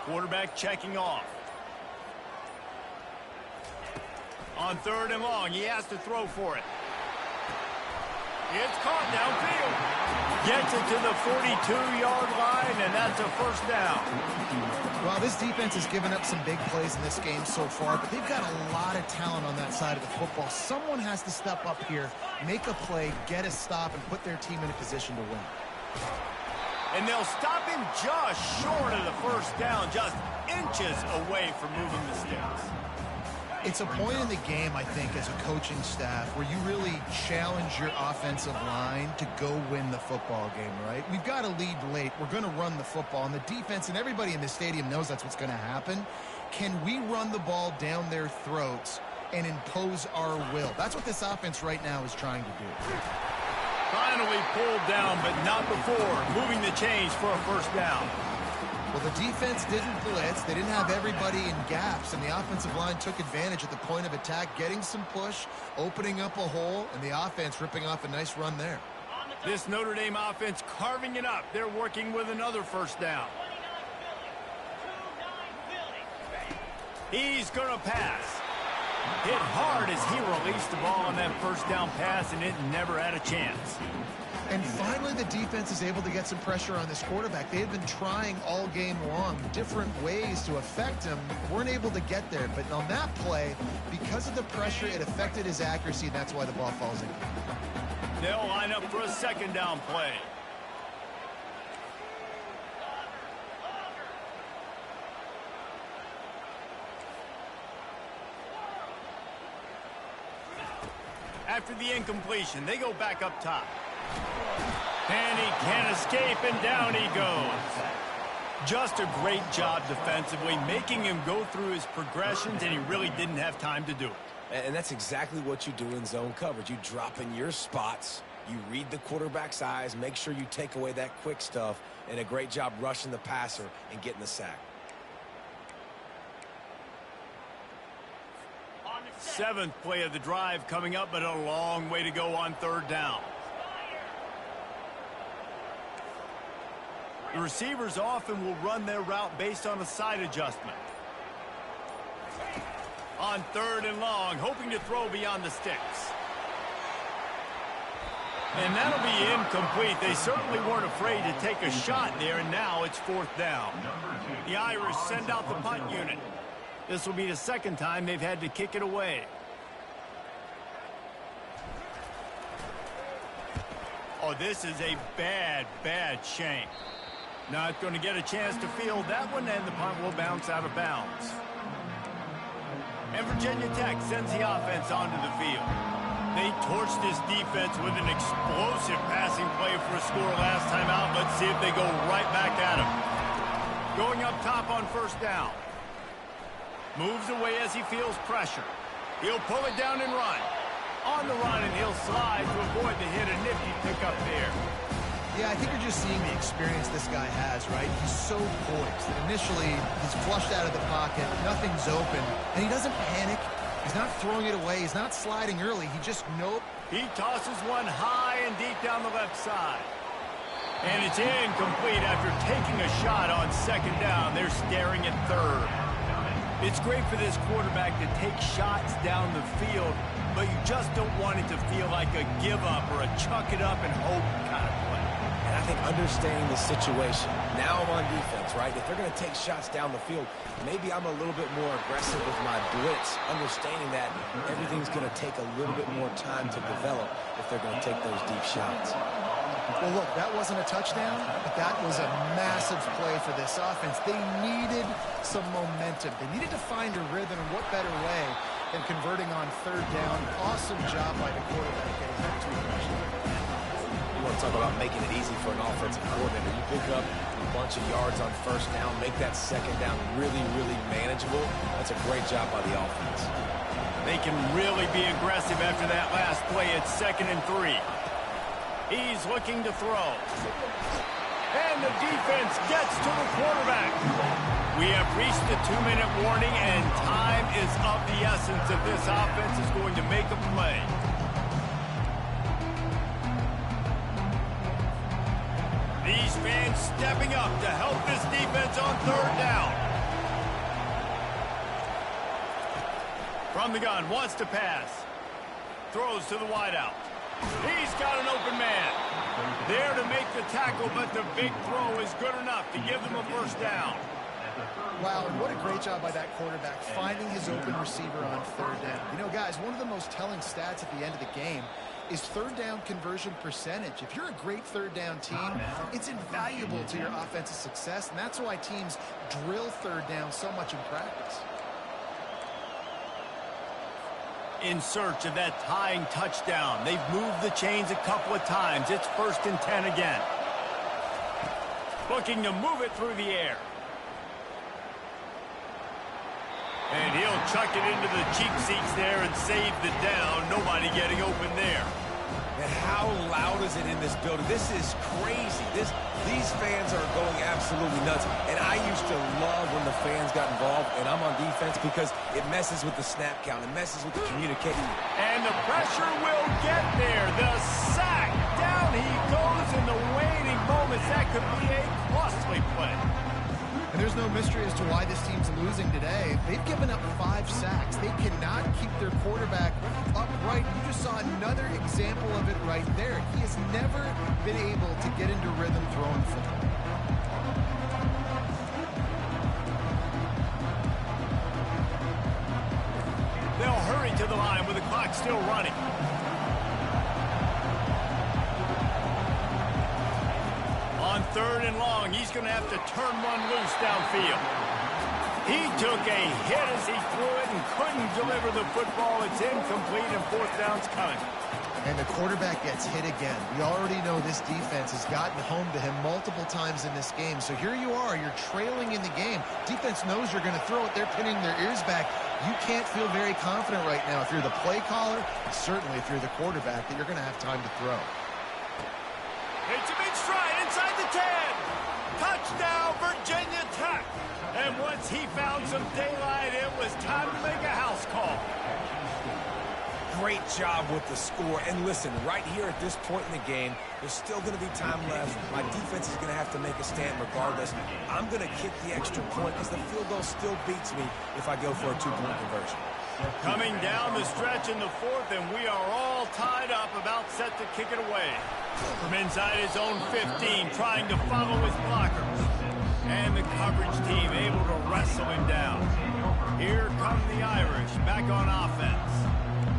Quarterback checking off. On 3rd and long, he has to throw for it. It's caught downfield. Gets it to the 42-yard line, and that's a first down. Well, this defense has given up some big plays in this game so far, but they've got a lot of talent on that side of the football. Someone has to step up here, make a play, get a stop, and put their team in a position to win. And they'll stop him just short of the first down, just inches away from moving the sticks. It's a point in the game, I think, as a coaching staff, where you really challenge your offensive line to go win the football game, right? We've got to lead late. We're going to run the football, and the defense and everybody in the stadium knows that's what's going to happen. Can we run the ball down their throats and impose our will? That's what this offense right now is trying to do. Finally pulled down, but not before moving the chains for a first down. Well, the defense didn't blitz. They didn't have everybody in gaps, and the offensive line took advantage at the point of attack, getting some push, opening up a hole, and the offense ripping off a nice run there. This Notre Dame offense carving it up. They're working with another first down. He's going to pass. Hit hard as he released the ball on that first down pass, and it never had a chance. And finally, the defense is able to get some pressure on this quarterback. They had been trying all game long different ways to affect him. Weren't able to get there. But on that play, because of the pressure, it affected his accuracy, and that's why the ball falls in. They'll line up for a second down play. After the incompletion, they go back up top. And he can't escape, and down he goes. Just a great job defensively, making him go through his progressions, and he really didn't have time to do it. And that's exactly what you do in zone coverage. You drop in your spots, you read the quarterback's eyes, make sure you take away that quick stuff, and a great job rushing the passer and getting the sack. Seventh play of the drive coming up, but a long way to go on third down. The receivers often will run their route based on a side adjustment. On third and long, hoping to throw beyond the sticks. And that'll be incomplete. They certainly weren't afraid to take a shot there, and now it's fourth down. The Irish send out the punt unit. This will be the second time they've had to kick it away. Oh, this is a bad, bad shank. Not going to get a chance to field that one, and the punt will bounce out of bounds. And Virginia Tech sends the offense onto the field. They torched this defense with an explosive passing play for a score last time out. Let's see if they go right back at him. Going up top on first down. Moves away as he feels pressure. He'll pull it down and run. On the run, and he'll slide to avoid the hit. A nifty pickup there. Yeah, I think you're just seeing the experience this guy has, right? He's so poised. Initially, he's flushed out of the pocket. Nothing's open. And he doesn't panic. He's not throwing it away. He's not sliding early. He just, nope. He tosses one high and deep down the left side. And it's incomplete after taking a shot on second down. They're staring at third. It's great for this quarterback to take shots down the field, but you just don't want it to feel like a give-up or a chuck it up and hope kind of play. And I think understanding the situation, now I'm on defense, right? If they're going to take shots down the field, maybe I'm a little bit more aggressive with my blitz, understanding that everything's going to take a little bit more time to develop if they're going to take those deep shots. Well, look, that wasn't a touchdown, but that was a massive play for this offense. They needed some momentum. They needed to find a rhythm, and what better way than converting on third down. Awesome job by the quarterback getting that to the. You want to talk about making it easy for an offensive coordinator. You pick up a bunch of yards on first down, make that second down really, really manageable. That's a great job by the offense. They can really be aggressive after that last play. It's 2nd and 3. He's looking to throw. And the defense gets to the quarterback. We have reached the 2-minute warning, and time is of the essence if this offense is going to make a play. These fans stepping up to help this defense on third down. From the gun, wants to pass. Throws to the wideout. He's got an open man. There to make the tackle, but the big throw is good enough to give them a first down. Wow, and what a great job by that quarterback, finding his open receiver on third down. You know, guys, one of the most telling stats at the end of the game is third down conversion percentage. If you're a great third down team, it's invaluable to your offensive success, and that's why teams drill third down so much in practice. In search of that tying touchdown. They've moved the chains a couple of times. It's 1st and 10 again. Looking to move it through the air. And he'll chuck it into the cheap seats there and save the down. Nobody getting open there. And how loud is it in this building? This is crazy. These fans are going absolutely nuts. And I used to love when the fans got involved, and I'm on defense because it messes with the snap count. It messes with the communication. And the pressure will get there. The sack. Down he goes in the waning moments. That could be a costly play. And there's no mystery as to why this team's losing today. They've given up 5 sacks. They cannot keep their quarterback upright. You just saw another example of it right there. He has never been able to get into rhythm throwing football. They'll hurry to the line with the clock still running. On 3rd and long, he's going to have to turn one loose downfield. He took a hit as he threw it and couldn't deliver the football. It's incomplete and 4th down's coming. And the quarterback gets hit again. We already know this defense has gotten home to him multiple times in this game. So here you are, you're trailing in the game. Defense knows you're going to throw it. They're pinning their ears back. You can't feel very confident right now if you're the play caller, and certainly if you're the quarterback, that you're going to have time to throw. It's a big stride inside the 10. Touchdown, Virginia Tech. And once he found some daylight, it was time to make a house call. Great job with the score. And listen, right here at this point in the game, there's still going to be time left. My defense is going to have to make a stand regardless. I'm going to kick the extra point because the field goal still beats me if I go for a 2-point conversion. Coming down the stretch in the 4th, and we are all tied up, about set to kick it away. From inside his own 15, trying to follow his blockers. And the coverage team able to wrestle him down. Here come the Irish, back on offense.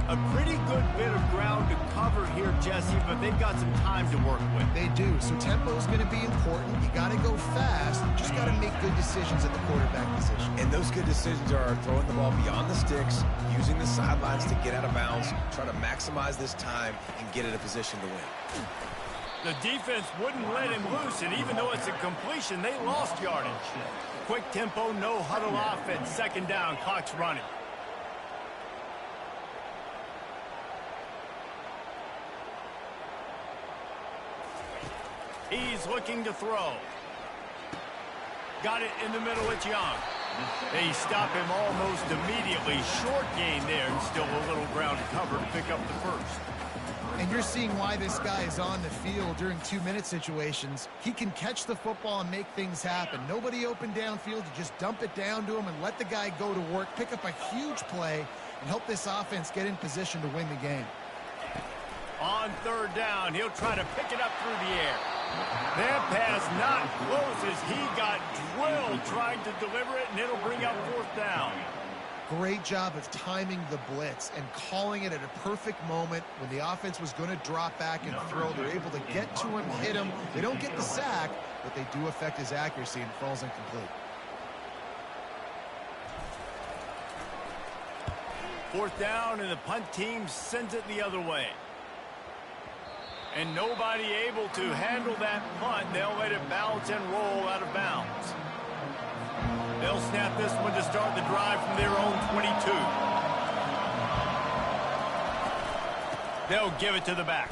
A pretty good bit of ground to cover here, Jesse, but they've got some time to work with. They do. So tempo is going to be important. You got to go fast. You just got to make good decisions at the quarterback position. And those good decisions are throwing the ball beyond the sticks, using the sidelines to get out of bounds, trying to maximize this time and get in a position to win. The defense wouldn't let him loose, and even though it's a completion, they lost yardage. Quick tempo, no huddle offense. 2nd down, clock's running. He's looking to throw. Got it in the middle, it's Young. They stop him almost immediately. Short gain there, and still a little ground to cover to pick up the 1st. And you're seeing why this guy is on the field during 2-minute situations. He can catch the football and make things happen. Nobody open downfield. You just dump it down to him and let the guy go to work, pick up a huge play, and help this offense get in position to win the game. On 3rd down, he'll try to pick it up through the air. That pass not close as he got drilled trying to deliver it, and it'll bring up 4th down. Great job of timing the blitz and calling it at a perfect moment when the offense was going to drop back and throw. They're able to get to him, hit him. They don't get the sack, but they do affect his accuracy and falls incomplete. 4th down, and the punt team sends it the other way. And nobody able to handle that punt. They'll let it bounce and roll out of bounds. They'll snap this one to start the drive from their own 22. They'll give it to the back.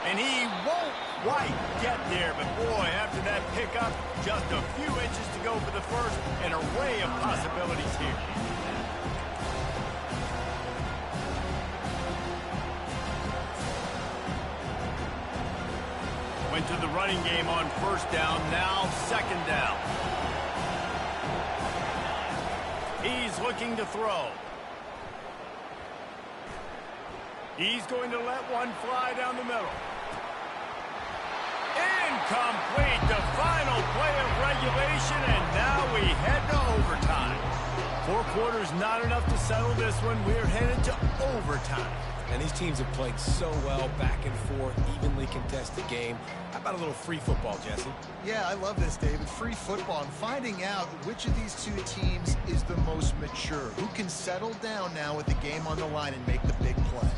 And he won't quite get there, but boy, after that pickup, just a few inches to go for the 1st, an array of possibilities here. Went to the running game on 1st down, now 2nd down. He's looking to throw. He's going to let one fly down the middle. Incomplete, the final play of regulation, and now we head to overtime. 4 quarters not enough to settle this one. We're headed to overtime. And these teams have played so well, back and forth, evenly contested game. How about a little free football, Jesse? Yeah, I love this, David. Free football and finding out which of these 2 teams is the most mature, who can settle down now with the game on the line and make the big play.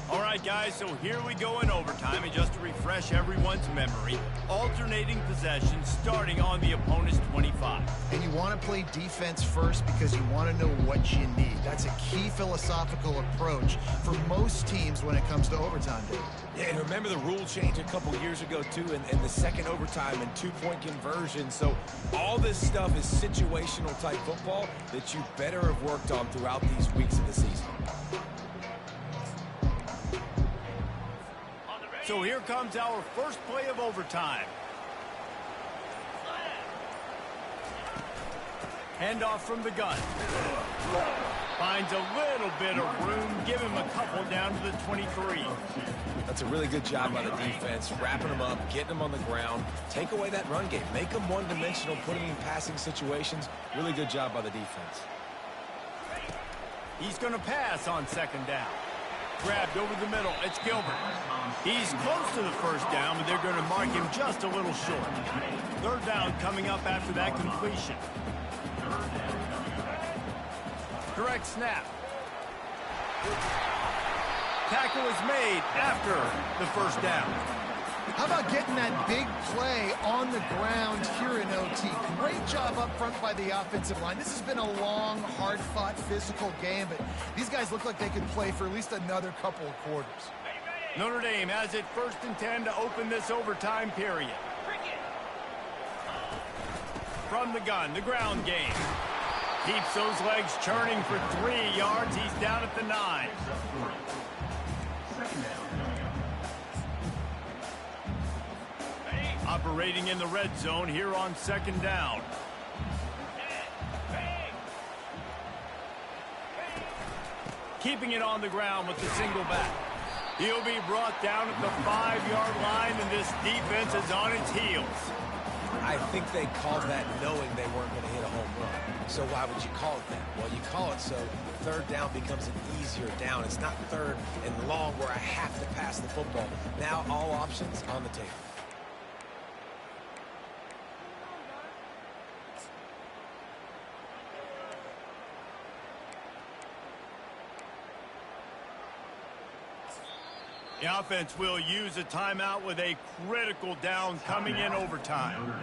All right, guys, so here we go in overtime, and just to refresh everyone's memory, alternating possession starting on the opponent's 25. And you want to play defense first because you want to know what you need. That's a key philosophical approach for most teams when it comes to overtime, David. Yeah, and remember the rule change a couple years ago, too, and the second overtime and 2-point conversion. So all this stuff is situational type football that you better have worked on throughout these weeks of the season. So here comes our first play of overtime. Handoff from the gun. Finds a little bit of room. Give him a couple down to the 23. That's a really good job by the defense, wrapping them up, getting them on the ground. Take away that run game. Make them one-dimensional, put them in passing situations. Really good job by the defense. He's going to pass on second down. Grabbed over the middle. It's Gilbert. He's close to the first down, but they're going to mark him just a little short. Third down coming up after that completion. Direct snap. Tackle is made after the first down. How about getting that big play on the ground here in OT? Great job up front by the offensive line. This has been a long, hard-fought, physical game, but these guys look like they could play for at least another couple of quarters. Notre Dame has it 1st and 10 to open this overtime period. From the gun, the ground game. Keeps those legs churning for 3 yards. He's down at the 9. Operating in the red zone here on second down. Keeping it on the ground with the single back. He'll be brought down at the 5-yard line, and this defense is on its heels. I think they called that knowing they weren't going to hit a home run. So why would you call it that? Well, you call it so third down becomes an easier down. It's not third and long where I have to pass the football. Now all options on the table. The offense will use a timeout with a critical down coming in overtime.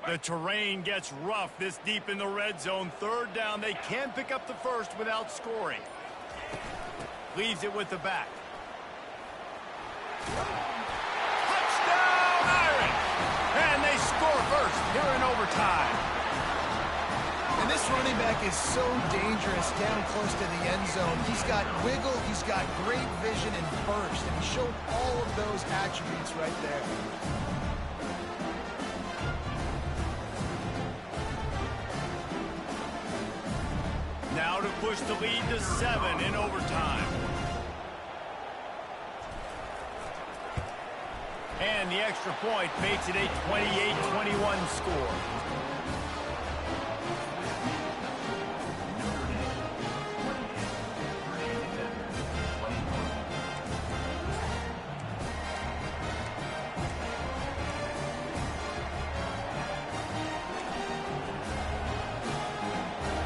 The terrain gets rough this deep in the red zone. Third down, they can pick up the first without scoring. Leaves it with the back. Touchdown, Irish! And they score first here in overtime. And this running back is so dangerous down close to the end zone. He's got wiggle, he's got great vision and burst, and he showed all of those attributes right there. Now to push the lead to 7 in overtime. And the extra point makes it a 28-21 score.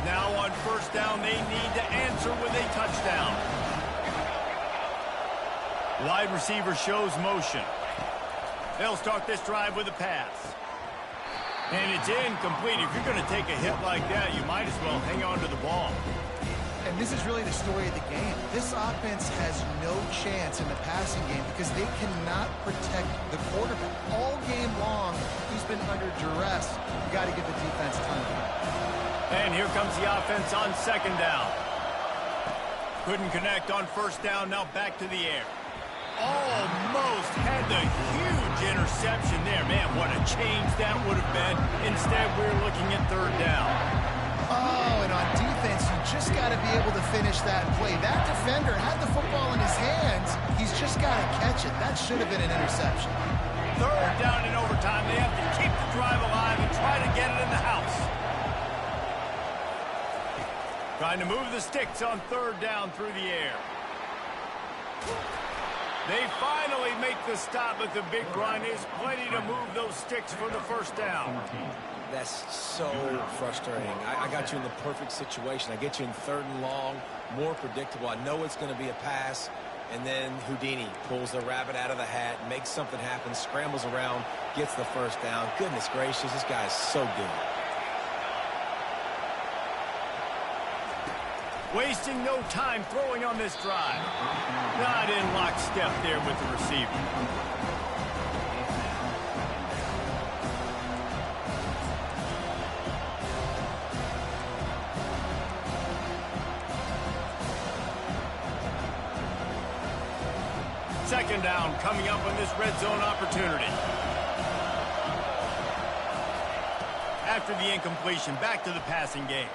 Now on first down, they need to answer with a touchdown. Wide receiver shows motion. They'll start this drive with a pass. And it's incomplete. If you're going to take a hit like that, you might as well hang on to the ball. And this is really the story of the game. This offense has no chance in the passing game because they cannot protect the quarterback. All game long, he's been under duress. You got to give the defense time. And here comes the offense on second down. Couldn't connect on first down. Now back to the air. Almost had the huge interception there. Man, what a change that would have been. Instead, we're looking at third down. Oh, and on defense, you just got to be able to finish that play. That defender had the football in his hands. He's just got to catch it. That should have been an interception. Third down in overtime. They have to keep the drive alive and try to get it in the house. Trying to move the sticks on third down through the air. They finally make the stop, but the big run is plenty to move those sticks for the first down. That's so frustrating. I got you in the perfect situation. I get you in third and long, more predictable. I know it's going to be a pass, and then Houdini pulls the rabbit out of the hat, makes something happen, scrambles around, gets the first down. Goodness gracious, this guy is so good. Wasting no time throwing on this drive. Not in lockstep there with the receiver. second down coming up on this red zone opportunity. After the incompletion, back to the passing game.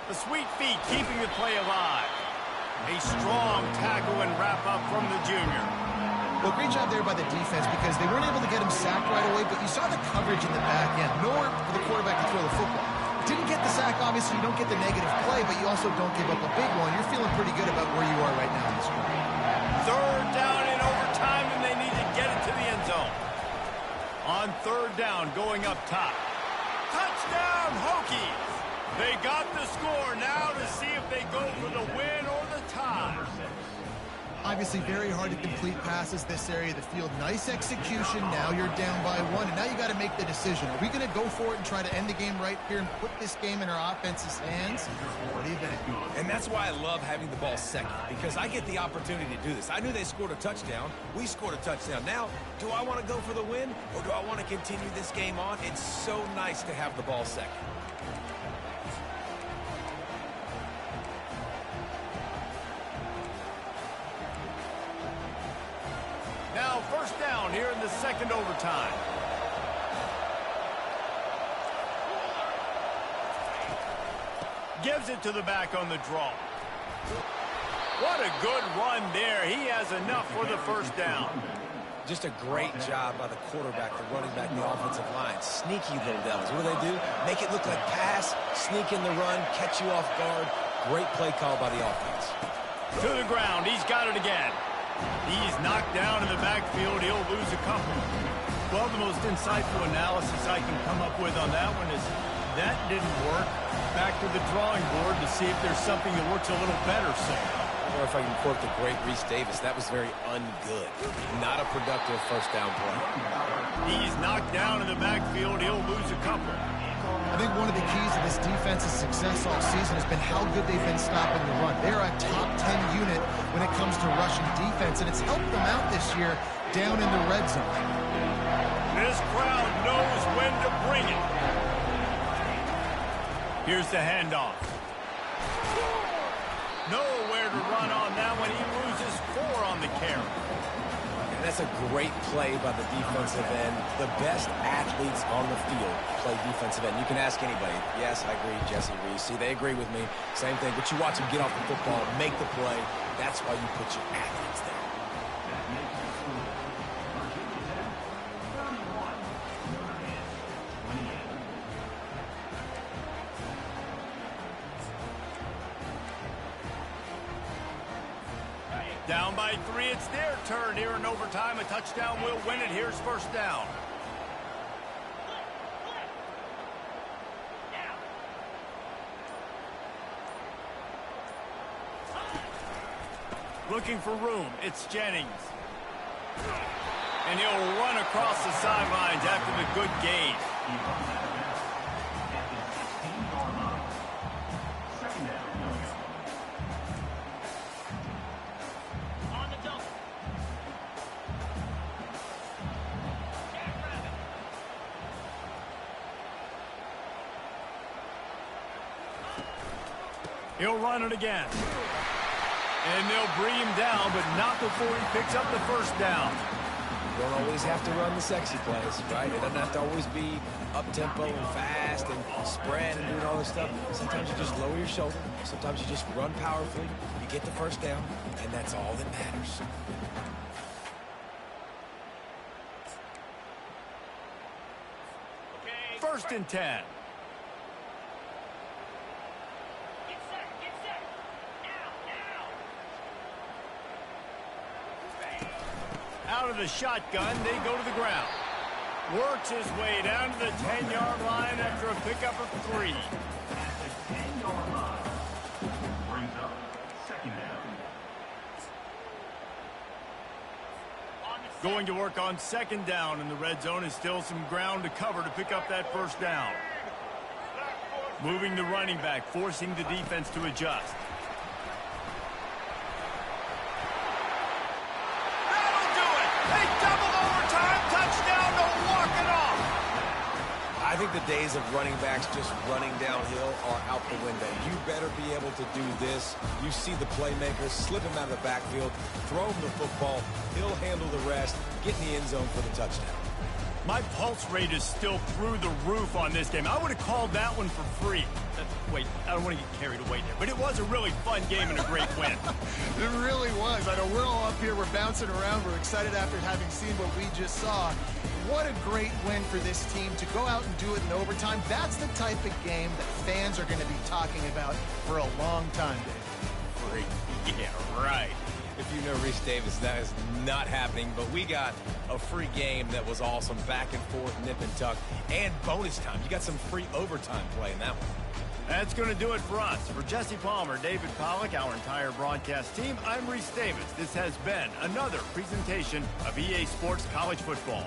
The sweet feet keeping the play alive. A strong tackle and wrap-up from the junior. Well, great job there by the defense because they weren't able to get him sacked right away, but you saw the coverage in the back end. Nowhere for the quarterback to throw the football. Didn't get the sack, obviously. You don't get the negative play, but you also don't give up a big one. You're feeling pretty good about where you are right now in this game. Third down in overtime, and they need to get it to the end zone. On third down, going up top. Touchdown, Hokies! They got the score now to see if they go for the win or the tie. Obviously, very hard to complete passes this area of the field. Nice execution. Now you're down by one, and now you got to make the decision. Are we going to go for it and try to end the game right here and put this game in our offense's hands? What do you think? And that's why I love having the ball second, because I get the opportunity to do this. I knew they scored a touchdown. We scored a touchdown. Now, do I want to go for the win, or do I want to continue this game on? It's so nice to have the ball second. Now first down here in the second overtime. Gives it to the back on the draw. What a good run there. He has enough for the first down. Just a great job by the quarterback, the running back, the offensive line. Sneaky little devils. What do? Make it look like pass, sneak in the run, catch you off guard. Great play call by the offense. To the ground. He's got it again. He's knocked down in the backfield. He'll lose a couple. Well, the most insightful analysis I can come up with on that one is that didn't work. Back to the drawing board to see if there's something that works a little better, sir. Or if I can quote the great Reese Davis, that was very ungood. Not a productive first down play. He's knocked down in the backfield. He'll lose a couple. I think one of the keys to this defense's success all season has been how good they've been stopping the run. They're a top 10 unit when it comes to rushing defense, and it's helped them out this year down in the red zone. This crowd knows when to bring it. Here's the handoff. Nowhere to run on that one. He loses 4 on the carry. And that's a great play by the defensive end. The best athletes on the field play defensive end. You can ask anybody. Yes, I agree, Jesse Reese. See, they agree with me. Same thing. But you watch them get off the football, make the play. That's why you put your athletes there. Down by 3, it's their turn here in overtime. A touchdown will win it. Here's first down. Looking for room. It's Jennings. And he'll run across the sidelines after the good gain. He'll run it again. And they'll bring him down, but not before he picks up the first down. You don't always have to run the sexy plays, right? It doesn't have to always be up-tempo and fast and spread and doing all this stuff. Sometimes you just lower your shoulder. Sometimes you just run powerfully. You get the first down, and that's all that matters. Okay. First and 10. Get set. Now. Out of the shotgun, they go to the ground. Works his way down to the 10-yard line after a pickup of 3. At the 10-yard line, brings up second down. Going to work on second down in the red zone is still some ground to cover to pick up that first down. Moving the running back, forcing the defense to adjust. That'll do it! They double overtime, touchdown to walk it off! I think the days of running backs just running downhill are out the window. You better be able to do this. You see the playmakers, slip him out of the backfield, throw him the football, he'll handle the rest, get in the end zone for the touchdown. My pulse rate is still through the roof on this game. I would have called that one for free. Wait, I don't want to get carried away there, but it was a really fun game and a great win. It really was. I know we're all up here, we're bouncing around, we're excited after having seen what we just saw. What a great win for this team to go out and do it in overtime. That's the type of game that fans are going to be talking about for a long time, Dave. Free. Yeah, right. If you know Reese Davis, that is not happening, but we got a free game that was awesome, back and forth, nip and tuck, and bonus time. You got some free overtime play in that one. That's going to do it for us. For Jesse Palmer, David Pollack, our entire broadcast team, I'm Reese Davis. This has been another presentation of EA Sports College Football.